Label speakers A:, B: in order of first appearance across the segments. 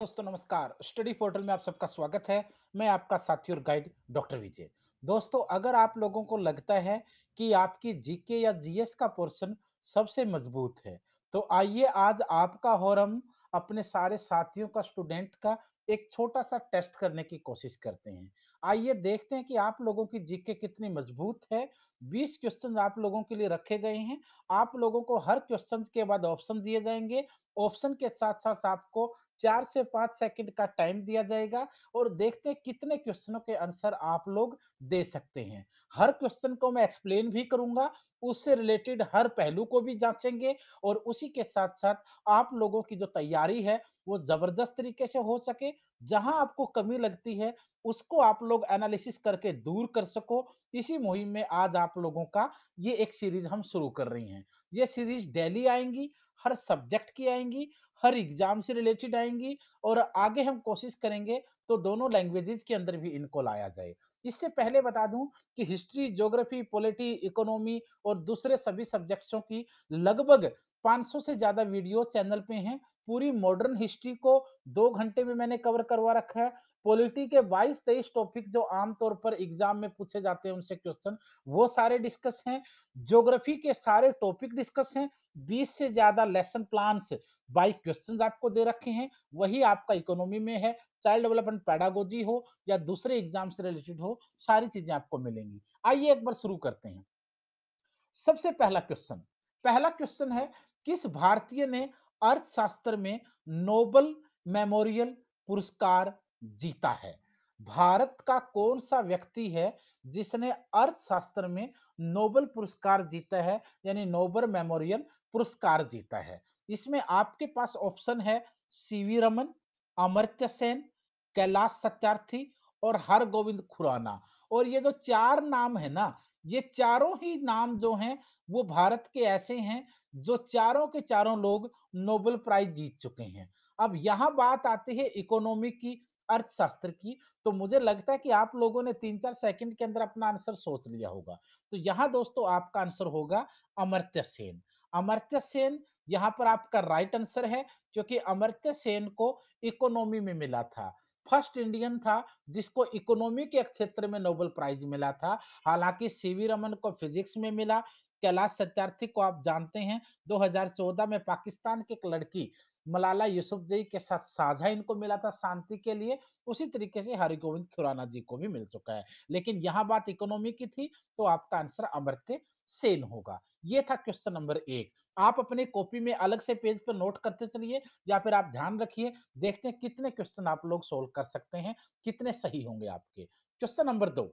A: दोस्तों नमस्कार। Study portal में आप सबका स्वागत है। मैं आपका साथी और गाइड डॉक्टर विजय। दोस्तों, अगर आप लोगों को लगता है कि आपकी जीके या जीएस का पोर्शन सबसे मजबूत है, तो आइए आज आपका और हम अपने सारे साथियों का, स्टूडेंट का एक छोटा सा टेस्ट करने की कोशिश करते हैं। आइए देखते हैं कि आप लोगों की जीके कितनी मजबूत है। 20 क्वेश्चन आप लोगों के लिए रखे गए हैं। आप लोगों को हर क्वेश्चन के बाद ऑप्शन दिए जाएंगे। ऑप्शन के साथ साथ आपको 4 से 5 सेकंड का टाइम दिया जाएगा और देखते हैं कितने क्वेश्चनों के आंसर आप लोग दे सकते हैं। हर क्वेश्चन को मैं एक्सप्लेन भी करूंगा, उससे रिलेटेड हर पहलू को भी जांचेंगे और उसी के साथ-साथ आप लोगों की जो तैयारी है, वो ज़बरदस्त तरीके से हो सके। जहां आपको कमी लगती है, उसको आप लोग एनालिसिस करके दूर कर सको। इसी मुहिम में आज आप लोगों का ये एक सीरीज हम शुरू कर रही हैं। ये सीरीज डेली आएंगी, हर सब्जेक्ट की आएंगी, हर एग्जाम से रिलेटेड आएंगी और आगे हम कोशिश करेंगे तो दोनों लैंग्वेजेस के अंदर भी इनको लाया जाए। इससे पहले बता दूं कि हिस्ट्री, ज्योग्राफी, पॉलिटी, इकोनॉमी और दूसरे सभी सब्जेक्ट्सों की लगभग 500 से ज्यादा वीडियो चैनल पे हैं। पूरी मॉडर्न हिस्ट्री को 2 घंटे में मैंने कवर करवा रखा है। पॉलिटी के 22-23 टॉपिक जो आमतौर पर एग्जाम में पूछे जाते हैं, उनसे क्वेश्चन वो सारे डिस्कस हैं। ज्योग्राफी के सारे टॉपिक डिस्कस हैं। 20 से ज्यादा लेसन प्लान्स बाई क्वेश्चंस आपको दे रखे हैं। वही आपका इकोनॉमी में है, चाइल्ड डेवलपमेंट पेडागोजी हो या दूसरे एग्जाम से रिलेटेड हो, सारी चीजें आपको मिलेंगी। आइए एक बार शुरू करते हैं। सबसे पहला क्वेश्चन है, किस भारतीय ने अर्थशास्त्र में नोबल मेमोरियल पुरस्कार जीता है? भारत का कौन सा व्यक्ति है जिसने अर्थशास्त्र में नोबल पुरस्कार जीता है, यानी नोबल मेमोरियल पुरस्कार जीता है? इसमें आपके पास ऑप्शन है सीवी रमन, अमर्त्य सेन, कैलाश सत्यार्थी और हरगोविंद खुराना। और ये जो चार नाम है ना, ये चारों ही नाम जो हैं वो भारत के ऐसे हैं जो चारों के चारों लोग नोबेल प्राइज जीत चुके हैं। अब यहाँ बात आती है इकोनॉमी की, अर्थशास्त्र की। तो मुझे लगता है कि आप लोगों ने 3-4 सेकंड के अंदर अपना आंसर सोच लिया होगा। तो यहाँ दोस्तों आपका आंसर होगा अमर्त्य सेन। अमर्त्य सेन यहाँ पर आपका राइट आंसर है, क्योंकि अमर्त्य सेन को इकोनॉमी में मिला था। फर्स्ट इंडियन था जिसको इकोनॉमी के क्षेत्र में नोबेल प्राइज मिला था। हालांकि सीवी रमन को फिजिक्स में मिला। कैलाश सत्यार्थी को आप जानते हैं 2014 में पाकिस्तान की एक लड़की मलाला यूसुफजई के साथ साझा इनको मिला था शांति के लिए। उसी तरीके से हरिगोविंद खुराना जी को भी मिल चुका है। लेकिन यहाँ बात इकोनॉमी की थी, तो आपका आंसर अमर्त्य सेन होगा। ये था क्वेश्चन नंबर 1। आप अपनी कॉपी में अलग से पेज पर नोट करते चलिए या फिर आप ध्यान रखिए। देखते हैं कितने क्वेश्चन आप लोग सोल्व कर सकते हैं, कितने सही होंगे आपके। क्वेश्चन नंबर 2,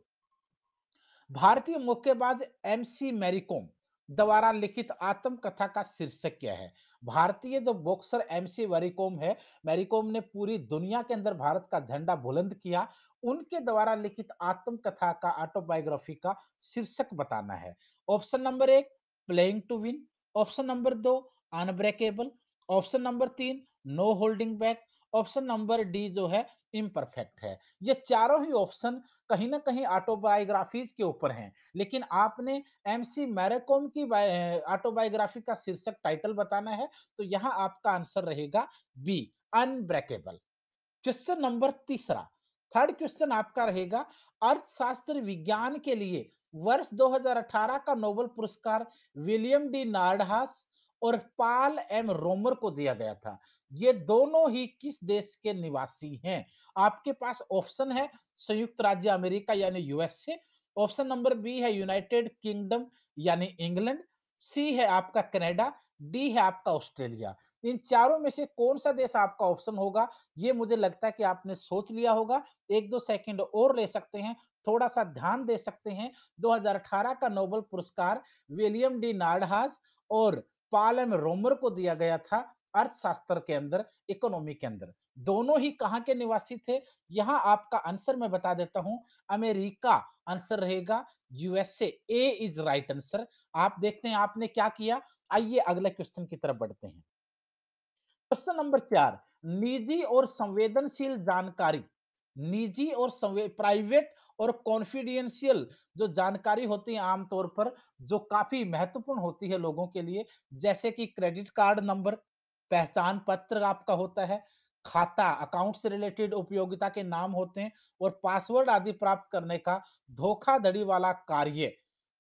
A: भारतीय मुक्केबाज एमसी मैरीकॉम द्वारा लिखित आत्मकथा का शीर्षक क्या है? भारतीय जो बॉक्सर एमसी मैरीकॉम है, मैरीकॉम ने पूरी दुनिया के अंदर भारत का झंडा बुलंद किया। उनके द्वारा लिखित आत्मकथा का, ऑटोबायोग्राफी का शीर्षक बताना है। Option number 1 playing to win, option number 2 unbreakable, option number 3 no holding back, option number D जो है इम्परफेक्ट है। ये चारों ही ऑप्शन कहीं ना कहीं ऑटोबायोग्राफीज के ऊपर हैं, लेकिन आपने एमसी मैराकॉम की ऑटोबायोग्राफी का शीर्षक टाइटल बताना है। तो यहाँ आपका आंसर रहेगा बी, अनब्रेकेबल। क्वेश्चन नंबर तीसरा, थर्ड क्वेश्चन आपका रहेगा, अर्थशास्त्र विज्ञान के लिए वर्ष 2018 का नोबेल पुरस्कार विलियम डी नार्डहास और पॉल एम रोमर को दिया गया था। ये दोनों ही किस देश के निवासी हैं? आपके पास ऑप्शन है संयुक्त राज्य अमेरिका यानी यूएसए, ऑप्शन नंबर बी है यूनाइटेड किंगडम यानी इंग्लैंड, सी है आपका कनाडा, डी है आपका ऑस्ट्रेलिया। इन चारों में से कौन सा देश आपका ऑप्शन होगा? ये मुझे लगता है कि आपने सोच लिया होगा। 1-2 सेकंड और ले सकते हैं, थोड़ा-सा ध्यान दे सकते हैं। 2018 का नोबेल पुरस्कार विलियम डी नार्डहास और पॉल एम रोमर को दिया गया था अर्थशास्त्र के अंदर, इकोनॉमी के अंदर। दोनों ही कहाँ के निवासी थे? यहाँ आपका आंसर मैं बता देता हूँ, अमेरिका आंसर रहेगा, USA A is right answer. आप देखते हैं आपने क्या किया। आइए अगले क्वेश्चन की तरफ बढ़ते हैं। क्वेश्चन नंबर 4, निजी और संवेदनशील जानकारी, निजी और प्राइवेट और कॉन्फिडेंशियल जो जानकारी होती है आमतौर पर, जो काफी महत्वपूर्ण होती है लोगों के लिए, जैसे कि क्रेडिट कार्ड नंबर, पहचान पत्र आपका होता है, खाता, अकाउंट से रिलेटेड उपयोगिता के नाम होते हैं और पासवर्ड आदि प्राप्त करने का धोखाधड़ी वाला कार्य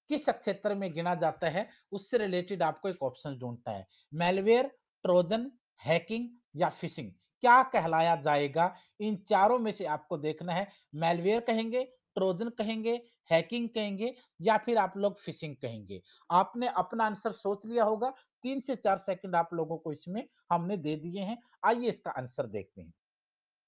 A: किस क्षेत्र में गिना जाता है, उससे रिलेटेड आपको एक ऑप्शन ढूँढना है। मैलवेयर, ट्रोजन, हैकिंग या फिशिंग क्या कहलाया जाएगा? इन चारों में से आपको देखना है, मैलवेयर कहेंगे, ट्रोजन कहेंगे, हैकिंग कहेंगे या फिर आप लोग फिशिंग कहेंगे। आपने अपना आंसर सोच लिया होगा, 3 से 4 सेकंड आप लोगों को इसमें हमने दे दिए हैं। आइए इसका आंसर देखते हैं।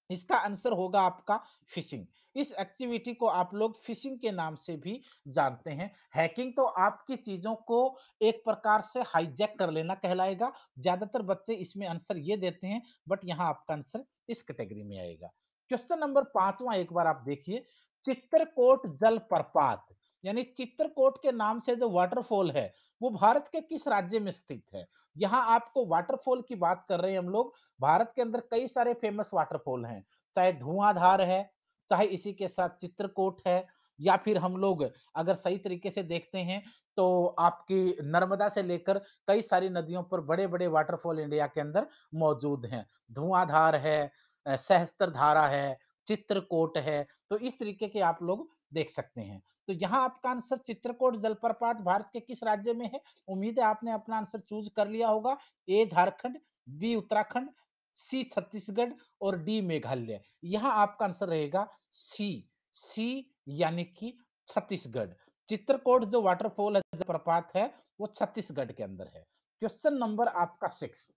A: इसका आंसर होगा आपका फिशिंग। इस एक्टिविटी को आप लोग फिशिंग के नाम से भी जानते हैं। हैकिंग तो आपकी चीज़ों को एक प्रकार से हाइजैक कर लेना कहलाएगा। ज़्यादातर बच्चे इसमें आंसर ये देते हैं, बट यहाँ आपका आंसर इस कैटेगरी में आएगा। क्वेश्चन नंबर 5वां एक बार आप देखिए, चित्रकोट जलप्रपात यानी चित्रकोट के नाम से जो वाटरफॉल है, वो भारत के किस राज्य में स्थित है? यहाँ आपको वाटरफॉल की बात कर रहे हैं हम लोग। भारत के अंदर कई सारे फेमस वाटरफॉल हैं, चाहे धुआंधार है, चाहे इसी के साथ चित्रकूट है या फिर हम लोग अगर सही तरीके से देखते हैं तो आपकी नर्मदा से लेकर कई सारी नदियों पर बड़े-बड़े वाटरफॉल इंडिया के अंदर मौजूद हैं। धुआंधार है, सहस्त्रधारा है, चित्रकूट है, तो इस तरीके के आप लोग देख सकते हैं। तो यहाँ आपका आंसर चित्रकूट जलप्रपात भारत के किस राज्य में है? उम्मीद है आपने अपना आंसर चूज़ कर लिया होगा। ए झारखंड, बी उत्तराखंड, सी छत्तीसगढ़ और डी मेघालय। यहाँ आपका आंसर रहेगा सी, सी यानी कि छत्तीसगढ़। चित्रकूट जो वाटरफॉल है, जलप्रपात है, वो छत्तीसगढ़ के अंदर है। क्वेश्चन नंबर आपका 6,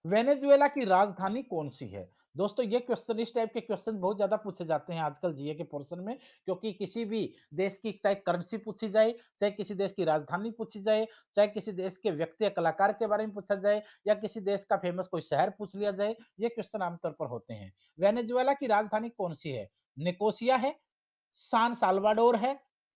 A: वेनेजुएला की राजधानी कौन-सी है? दोस्तों ये क्वेश्चन इस टाइप के क्वेश्चन बहुत ज़्यादा पूछे जाते हैं आजकल जीए के पोर्शन में, क्योंकि किसी भी देश की चाहे करेंसी पूछी जाए, चाहे किसी देश की राजधानी पूछी जाए, चाहे किसी देश के व्यक्ति या कलाकार के बारे में पूछा जाए या किसी देश का फेमस कोई शहर पूछ लिया जाए, ये क्वेश्चन आमतौर पर होते हैं। वेनेजुएला की राजधानी कौन-सी है? निकोसिया है, सान साल्वाडोर है,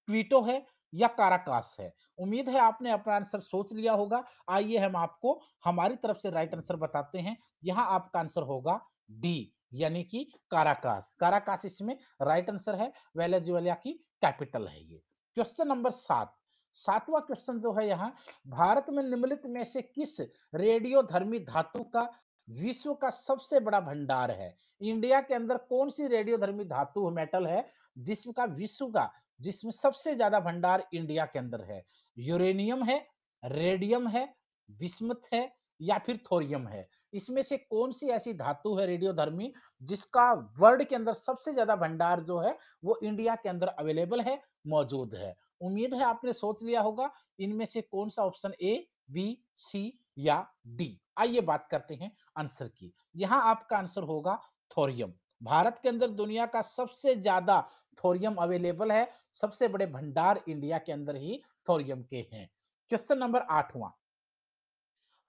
A: क्वीटो है या काराकास है? उम्मीद है आपने अपना आंसर सोच लिया होगा। आइए हम आपको हमारी तरफ से राइट आंसर बताते हैं। यहाँ आपका आंसर होगा डी यानी कि काराकास। काराकास इसमें राइट आंसर है, वेनेजुएला की कैपिटल है ये। क्वेश्चन नंबर 7, 7वां क्वेश्चन जो है यहाँ, भारत में निम्नलिखित में से किस रेडियोधर्मी धातु का विश्व का सबसे बड़ा भंडार है? इंडिया के अंदर कौन सी रेडियोधर्मी धातु मेटल है जिसका विश्व का जिसमें सबसे ज्यादा भंडार इंडिया के अंदर है? यूरेनियम है, रेडियम है, बिस्मथ है या फिर थोरियम है? इसमें से कौन सी ऐसी धातु है रेडियोधर्मी जिसका वर्ल्ड के अंदर सबसे ज्यादा भंडार जो है वो इंडिया के अंदर अवेलेबल है, मौजूद है? उम्मीद है आपने सोच लिया होगा इनमें से कौन सा ऑप्शन ए, बी, सी या डी। आइए बात करते हैं आंसर की। यहाँ आपका आंसर होगा थोरियम। भारत के अंदर दुनिया का सबसे ज्यादा थोरियम अवेलेबल है, सबसे बड़े भंडार इंडिया के अंदर ही थोरियम के हैं। क्वेश्चन नंबर 8वां,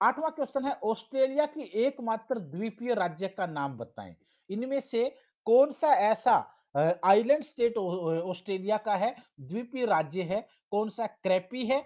A: 8वां क्वेश्चन है, ऑस्ट्रेलिया की एकमात्र द्वीपीय राज्य का नाम बताएं। इनमें से कौन सा ऐसा आइलैंड स्टेट ऑस्ट्रेलिया का है, द्वीपीय राज्य है? कौन सा क्रैपी है,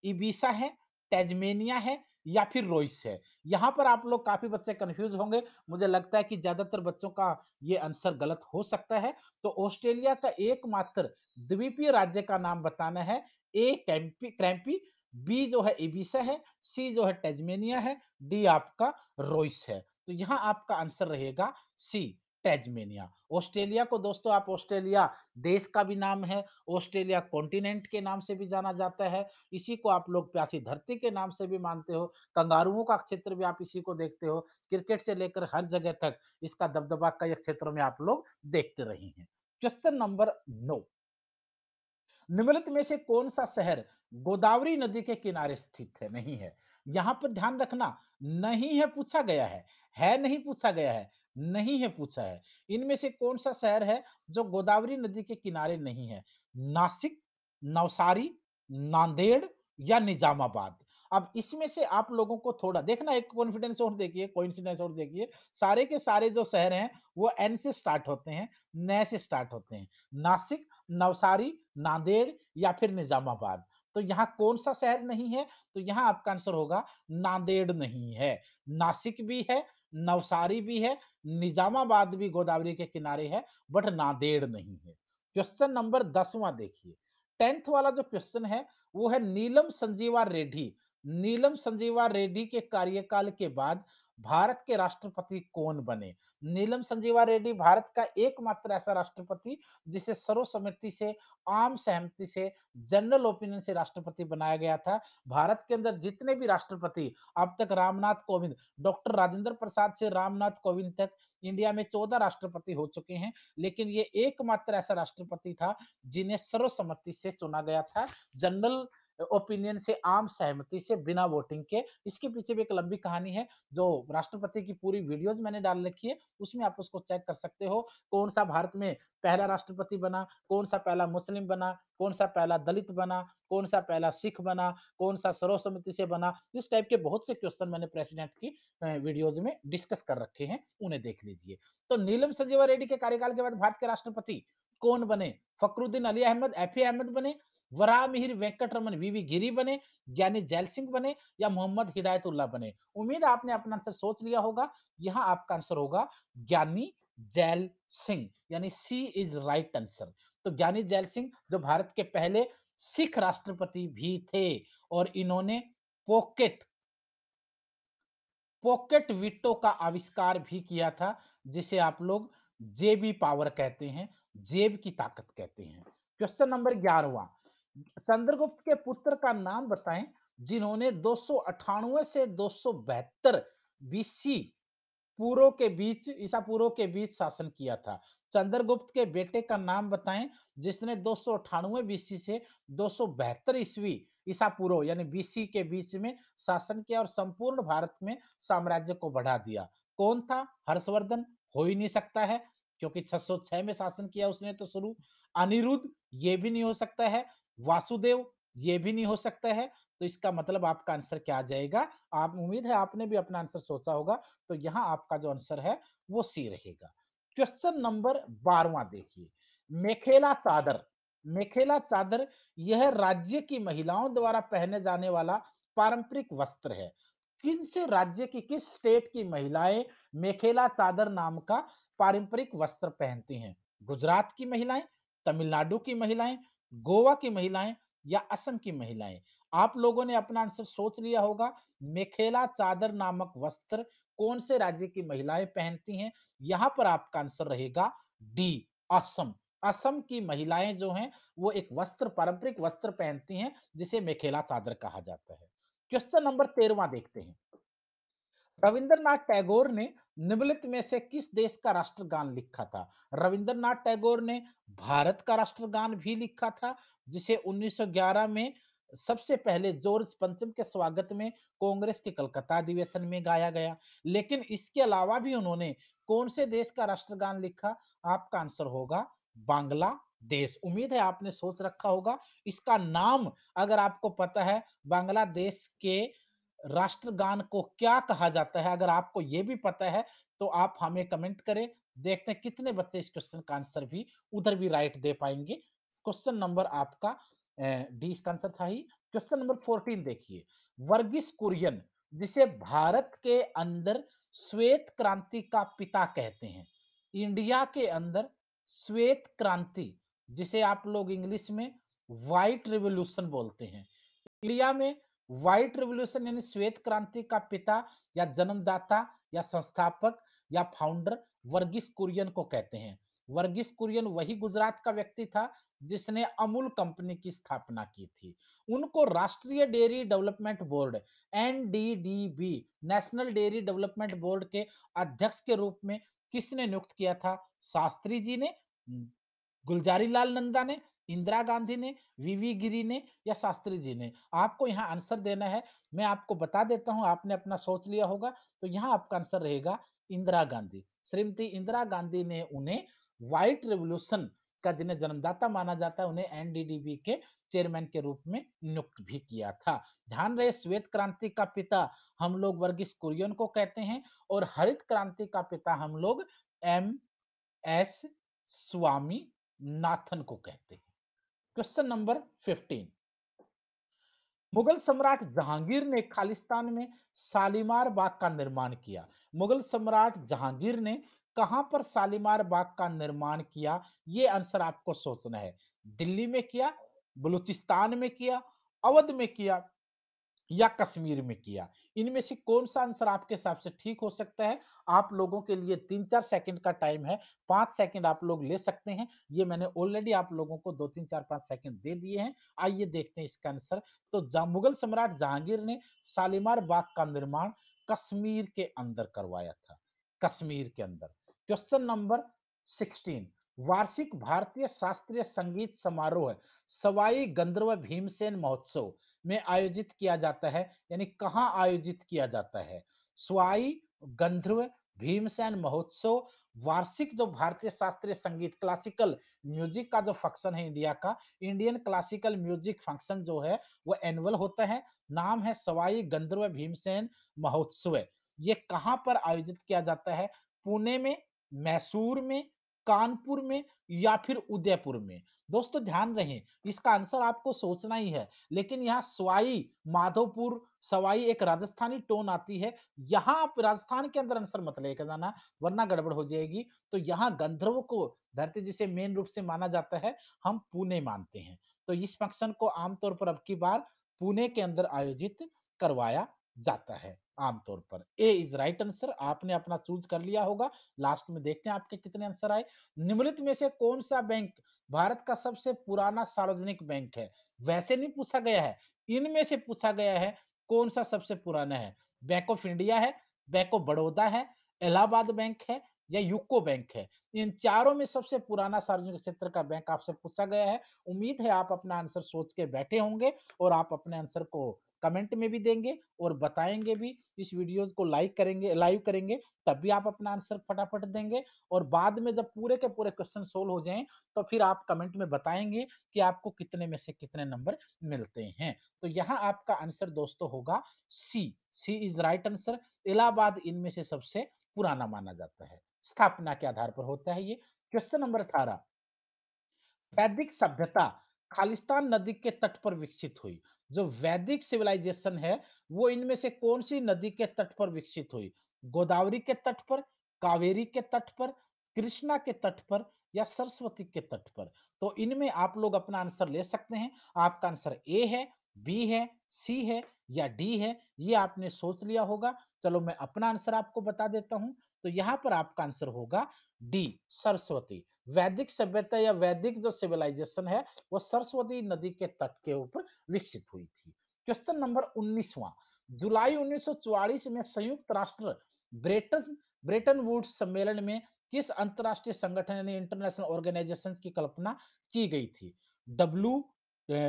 A: इबिसा है, टैस्मेनिया है या फिर रोइस है? यहाँ पर आप लोग काफी बच्चे कंफ्यूज होंगे। मुझे लगता है कि ज्यादातर बच्चों का ये आंसर गलत हो सकता है। तो ऑस्ट्रेलिया का एकमात्र द्वीपीय राज्य का नाम बताना है। ए कैंपी क्रैम्पी, बी जो है इबिसा है, सी जो है टैस्मेनिया है, डी आपका रोइस है। तो यहाँ आपका आंसर रहेगा सी, टैस्मेनिया। ऑस्ट्रेलिया को दोस्तों आप ऑस्ट्रेलिया देश का भी नाम है, ऑस्ट्रेलिया कॉन्टिनेंट के नाम से भी जाना जाता है, इसी को आप लोग प्यासी धरती के नाम से भी मानते हो, कंगारुओं का क्षेत्र भी आप इसी को देखते हो, क्रिकेट से लेकर हर जगह तक इसका दबदबा कई क्षेत्रों में आप लोग देखते रहे हैं। क्वेश्चन नंबर 9, निम्नलिखित में से कौन सा शहर गोदावरी नदी के किनारे स्थित है? नहीं है। यहां पर ध्यान रखना, नहीं है पूछा गया है नहीं पूछा गया है, नहीं है पूछा है। इनमें से कौन सा शहर है जो गोदावरी नदी के किनारे नहीं है? नासिक, नवसारी, नांदेड़ या निजामाबाद? अब इसमें से आप लोगों को थोड़ा देखना, एक कॉन्फिडेंस और देखिए, कोइंसिडेंस और देखिए, सारे के सारे जो शहर हैं वो एन से स्टार्ट होते हैं, न से स्टार्ट होते हैं। नासिक, नवसारी, नांदेड़ या फिर निजामाबाद। तो यहाँ कौन सा शहर नहीं है? तो यहाँ आपका आंसर होगा नांदेड़ नहीं है, नासिक भी है, नवसारी भी है, निजामाबाद भी गोदावरी के किनारे है, बट नांदेड़ नहीं है। क्वेश्चन नंबर 10वां देखिए, 10th वाला जो क्वेश्चन है वो है नीलम संजीवा रेड्डी। नीलम संजीवा रेड्डी के कार्यकाल के बाद भारत के राष्ट्रपति कौन बने? नीलम संजीवा रेड्डी भारत का एकमात्र ऐसा राष्ट्रपति जिसे सर्वसम्मति से, आम सहमति से, जनरल ओपिनियन से राष्ट्रपति बनाया गया था। भारत के अंदर जितने भी राष्ट्रपति अब तक, रामनाथ कोविंद, डॉक्टर राजेंद्र प्रसाद से रामनाथ कोविंद तक, इंडिया में 14 राष्ट्रपति हो चुके हैं, लेकिन ये एकमात्र ऐसा राष्ट्रपति था जिन्हें सर्वसम्मति से चुना गया था, जनरल ओपिनियन से, आम सहमति से, बिना वोटिंग के। इसके पीछे भी एक लंबी कहानी है, जो राष्ट्रपति की पूरी वीडियोस मैंने डाल रखी है, उसमें आप उसको चेक कर सकते हो। कौन सा भारत में पहला राष्ट्रपति बना, कौन सा पहला मुस्लिम बना, कौन सा पहला दलित बना, कौन सा पहला सिख बना, कौन सा सर्वसम्मति से बना। इस टाइप के बहुत से क्वेश्चन मैंने प्रेसिडेंट की वीडियोज में डिस्कस कर रखे हैं, उन्हें देख लीजिए। तो नीलम संजीवा रेड्डी के कार्यकाल के बाद भारत के राष्ट्रपति कौन बने? फखरुद्दीन अली अहमद, एफ ए अहमद बने, वराहमिहिर वेंकटरमन वीवी गिरी बने, ज्ञानी जैल सिंह बने, या मोहम्मद हिदायतुल्लाह बने? उम्मीद है आपने अपना आंसर सोच लिया होगा। यहाँ आपका आंसर होगा ज्ञानी जैल सिंह, यानी सी इज राइट आंसर। तो ज्ञानी जैल सिंह जो भारत के पहले सिख राष्ट्रपति भी थे, और इन्होंने पॉकेट पॉकेट वीटो का आविष्कार भी किया था, जिसे आप लोग जेबी पावर कहते हैं, जेब की ताकत कहते हैं। क्वेश्चन नंबर 11वां, चंद्रगुप्त के पुत्र का नाम बताएं जिन्होंने 298 से 272 बीसी पूर्व के बीच, ईसा पूर्व के बीच शासन किया था। चंद्रगुप्त के बेटे का नाम बताएं जिसने 298 बीसी से 272 ईस्वी, ईसा पूर्व यानी बीसी के बीच में शासन किया और संपूर्ण भारत में साम्राज्य को बढ़ा दिया। कौन था? हर्षवर्धन हो ही नहीं सकता है, क्योंकि 606 में शासन किया उसने तो शुरू। अनिरुद्ध ये भी नहीं हो सकता है। वासुदेव ये भी नहीं हो सकता है। तो इसका मतलब आपका आंसर क्या आ जाएगा? आप, उम्मीद है आपने भी अपना आंसर सोचा होगा, तो यहाँ आपका जो आंसर है वो सी रहेगा। क्वेश्चन नंबर 12वां देखिए, मेखेला चादर। मेखेला चादर यह राज्य की महिलाओं द्वारा पहने जाने वाला पारंपरिक वस्त्र है। किन से राज्य की, किस स्टेट की महिलाएं मेखेला चादर नाम का पारंपरिक वस्त्र पहनती हैं? गुजरात की महिलाएं, तमिलनाडु की महिलाएं, गोवा की महिलाएं, या असम की महिलाएं? आप लोगों ने अपना आंसर सोच लिया होगा। मेखेला चादर नामक वस्त्र कौन से राज्य की महिलाएं पहनती हैं? यहां पर आपका आंसर रहेगा डी, असम। असम की महिलाएं जो हैं वो एक वस्त्र, पारंपरिक वस्त्र पहनती हैं जिसे मेखेला चादर कहा जाता है। क्वेश्चन नंबर 13वां देखते हैं, रविंद्रनाथ टैगोर ने निम्नलिखित में से किस देश का राष्ट्रगान लिखा था? रविंद्रनाथ टैगोर ने भारत का राष्ट्रगान भी लिखा था, जिसे 1911 में सबसे पहले जॉर्ज पंचम के स्वागत में कांग्रेस के कलकत्ता अधिवेशन में गाया गया। लेकिन इसके अलावा भी उन्होंने कौन से देश का राष्ट्रगान लिखा? आपका आंसर होगा बांग्लादेश। उम्मीद है आपने सोच रखा होगा। इसका नाम अगर आपको पता है, बांग्लादेश के राष्ट्रगान को क्या कहा जाता है, अगर आपको ये भी पता है तो आप हमें कमेंट करें। देखते हैं कितने बच्चे इस क्वेश्चन का आंसर भी उधर भी राइट दे पाएंगे। क्वेश्चन नंबर आपका डी इसका आंसर था ही। क्वेश्चन नंबर 14 देखिए, वर्गीस कुरियन जिसे भारत के अंदर श्वेत क्रांति का पिता कहते हैं, इंडिया के अंदर श्वेत क्रांति, जिसे आप लोग इंग्लिश में व्हाइट रिवॉल्यूशन बोलते हैं, इंडिया में व्हाइट रिवॉल्यूशन यानी श्वेत क्रांति का पिता या जन्मदाता या संस्थापक या फाउंडर वर्गीस कुरियन को कहते हैं। वर्गीस कुरियन वही गुजरात का व्यक्ति था जिसने अमूल कंपनी की स्थापना की थी। उनको राष्ट्रीय dairy development board, NDDB, national dairy development board के अध्यक्ष के रूप में किसने नियुक्त किया था? शास्त्री जी ने, गुलजारी लाल नंदा ने, इंदिरा गांधी ने, वीवी गिरी ने, या शास्त्री जी ने? आपको यहाँ आंसर देना है। मैं आपको बता देता हूं, आपने अपना सोच लिया होगा, तो यहाँ आपका आंसर रहेगा इंदिरा गांधी। श्रीमती इंदिरा गांधी ने उन्हें व्हाइट रेवोल्यूशन का, जिन्हें जन्मदाता माना जाता है, उन्हें एनडीडीबी के चेयरमैन के रूप में नियुक्त भी किया था। ध्यान रहे, श्वेत क्रांति का पिता हम लोग वर्गीस कुरियन को कहते हैं, और हरित क्रांति का पिता हम लोग एम एस स्वामी नाथन को कहते हैं। क्वेश्चन नंबर 15, मुगल सम्राट जहांगीर ने खालिस्तान में शालीमार बाग का निर्माण किया। मुगल सम्राट जहांगीर ने कहां पर शालीमार बाग का निर्माण किया? ये आंसर आपको सोचना है। दिल्ली में किया, बलूचिस्तान में किया, अवध में किया, या कश्मीर में किया? इनमें से कौन-सा आंसर आपके हिसाब से ठीक हो सकता है? आप लोगों के लिए 3-4 सेकंड का टाइम है, 5 सेकंड आप लोग ले सकते हैं। ये मैंने ऑलरेडी आप लोगों को 2, 3, 4, 5 सेकंड दे दिए हैं। आइए देखते हैं इसका आंसर। तो मुगल सम्राट जहांगीर ने शालीमार बाग का निर्माण कश्मीर के अंदर करवाया था। कश्मीर के अंदर। क्वेश्चन नंबर 16, वार्षिक भारतीय शास्त्रीय संगीत समारोह सवाई गंधर्व भीमसेन महोत्सव में आयोजित किया जाता है, यानी कहाँ आयोजित किया जाता है? सवाई गंधर्व भीमसेन महोत्सव वार्षिक जो भारतीय शास्त्रीय संगीत क्लासिकल म्यूजिक का जो फंक्शन है इंडिया का, इंडियन क्लासिकल म्यूजिक फंक्शन जो है वो एनुअल होता है। नाम है सवाई गंधर्व भीमसेन महोत्सव। ये कहाँ पर आयोजित किया जाता है? पुणे में, मैसूर में, कानपुर में या फिर उदयपुर में। दोस्तों ध्यान रहे, इसका आंसर आपको सोचना ही है, लेकिन यहाँ सवाई माधोपुर, सवाई एक राजस्थानी टोन आती है। यहाँ आप राजस्थान के अंदर आंसर मत लेके जाना, वरना गड़बड़ हो जाएगी। तो यहाँ गंधर्व को धरती जिसे मेन रूप से माना जाता है, हम पुणे मानते हैं। तो इस फंक्शन को आमतौर पर अब की बार पुणे के अंदर आयोजित करवाया जाता है आमतौर पर। ए इज राइट आंसर। आपने अपना चूज कर लिया होगा। लास्ट में देखते हैं आपके कितने आंसर आए। निम्नलिखित में से कौन सा बैंक भारत का सबसे पुराना सार्वजनिक बैंक है? वैसे नहीं पूछा गया है, इनमें से पूछा गया है कौन सा सबसे पुराना है? बैंक ऑफ इंडिया है, बैंक ऑफ बड़ौदा है, इलाहाबाद बैंक है या यूको बैंक है। इन चारों में सबसे पुराना सार्वजनिक क्षेत्र का बैंक आपसे पूछा गया है। उम्मीद है आप अपना आंसर सोच के बैठे होंगे और आप अपने आंसर को कमेंट में भी देंगे और बताएंगे भी। इस वीडियोस को लाइक करेंगे, लाइव करेंगे, तब भी आप अपना आंसर फटाफट देंगे और बाद में जब पूरे के पूरे क्वेश्चन सोल्व हो जाएं तो फिर आप कमेंट में बताएंगे कि आपको कितने में से कितने नंबर मिलते हैं। तो यहाँ आपका आंसर दोस्तों होगा सी। सी इज राइट आंसर। इलाहाबाद इनमें से सबसे पुराना माना जाता है। स्थापना के आधार पर होता है ये। क्वेश्चन नंबर 18, वैदिक सभ्यता खालिस्तान नदी के तट पर विकसित हुई। जो वैदिक सिविलाइजेशन है वो इनमें से कौन सी नदी के तट पर विकसित हुई? गोदावरी के तट पर, कावेरी के तट पर, कृष्णा के तट पर या सरस्वती के तट पर? तो इनमें आप लोग अपना आंसर ले सकते हैं। आपका आंसर ए है, बी है, सी है या डी है, ये आपने सोच लिया होगा। चलो मैं अपना आंसर आपको बता देता हूं। तो यहां पर आपका आंसर होगा डी, सरस्वती। वैदिक सभ्यता या वैदिक जो सिविलाइजेशन है वो सरस्वती नदी के तट के ऊपर विकसित हुई थी। क्वेश्चन नंबर 19वां, जुलाई 1944 में संयुक्त राष्ट्र ब्रेटन ब्रेटन वुड्स सम्मेलन में किस अंतरराष्ट्रीय संगठन यानी इंटरनेशनल ऑर्गेनाइजेशन की कल्पना की गई थी? डब्ल्यू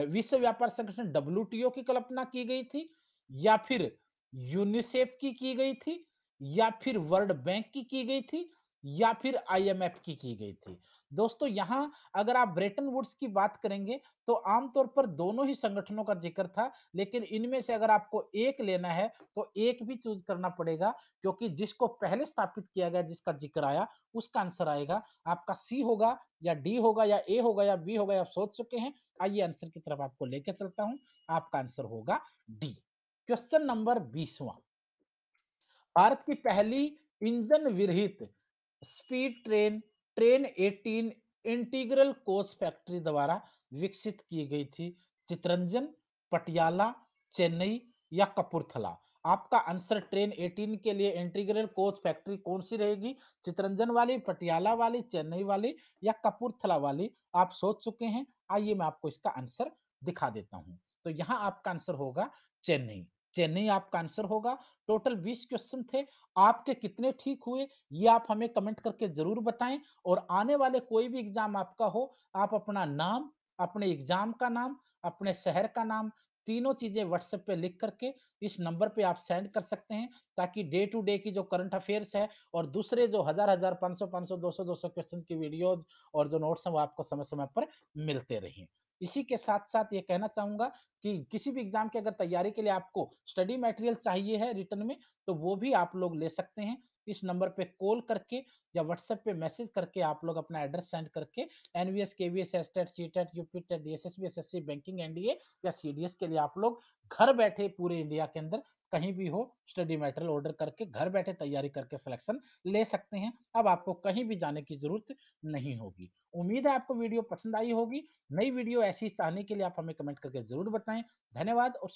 A: विश्व व्यापार संगठन डब्ल्यूटीओ की कल्पना की गई थी या फिर यूनिसेफ की गई थी या फिर वर्ल्ड बैंक की गई थी या फिर आईएमएफ की गई थी। दोस्तों यहाँ अगर आप ब्रेटन वुड्स की बात करेंगे तो आमतौर पर दोनों ही संगठनों का जिक्र था, लेकिन इनमें से अगर आपको एक लेना है तो एक भी चूज करना पड़ेगा, क्योंकि जिसको पहले स्थापित किया गया जिसका जिक्र आया उसका आंसर आएगा। आपका सी होगा या डी होगा या ए होगा या बी होगा, आप सोच चुके हैं। आइए आंसर की तरफ आपको लेकर चलता हूं। आपका आंसर होगा डी। क्वेश्चन नंबर 20वां, भारत की पहली इंजन विरहित speed train train 18 integral coach factory द्वारा विकसित की गई थी। चितरंजन, पटियाला, चेन्नई या कपूरथला? आपका आंसर ट्रेन 18 के लिए इंटीग्रल कोच फैक्ट्री कौन सी रहेगी? चितरंजन वाली, पटियाला वाली, चेन्नई वाली या कपूरथला वाली? आप सोच चुके हैं। आइए मैं आपको इसका आंसर दिखा देता हूं। तो यहां आपका आंसर होगा चेन्नई। चेन्नई आपका आंसर होगा। टोटल 20 क्वेश्चन थे। आपके कितने ठीक हुए ये आप हमें कमेंट करके जरूर बताएं। और आने वाले कोई भी एग्जाम आपका हो, आप अपना नाम, अपने एग्जाम का नाम, अपने शहर का नाम, तीनों चीजें व्हाट्सएप पे लिख करके इस नंबर पे आप सेंड कर सकते हैं, ताकि डे टू डे की जो करंट अफेयर्स है और दूसरे जो हजार हजार 500 200 क्वेश्चन की वीडियोज और जो नोट्स हैं वो आपको समय समय पर मिलते रहें। इसी के साथ साथ ये कहना चाहूंगा कि किसी भी एग्जाम की अगर तैयारी के लिए आपको स्टडी मटेरियल चाहिए है रिटर्न में, तो वो भी आप लोग ले सकते हैं। इस नंबर पे कॉल करके या व्हाट्सएप पे मैसेज करके आप लोग अपना एड्रेस सेंड करके NVS, KVS, STET, CTET, UPTET, DSSB, SSC, banking, NDA या सीडीएस के लिए आप लोग घर बैठे पूरे इंडिया के अंदर कहीं भी हो स्टडी मटेरियल ऑर्डर करके घर बैठे तैयारी करके सिलेक्शन ले सकते हैं। अब आपको कहीं भी जाने की जरूरत नहीं होगी। उम्मीद है आपको वीडियो पसंद आई होगी। नई वीडियो ऐसी चाहने के लिए आप हमें कमेंट करके जरूर बताएं। धन्यवाद और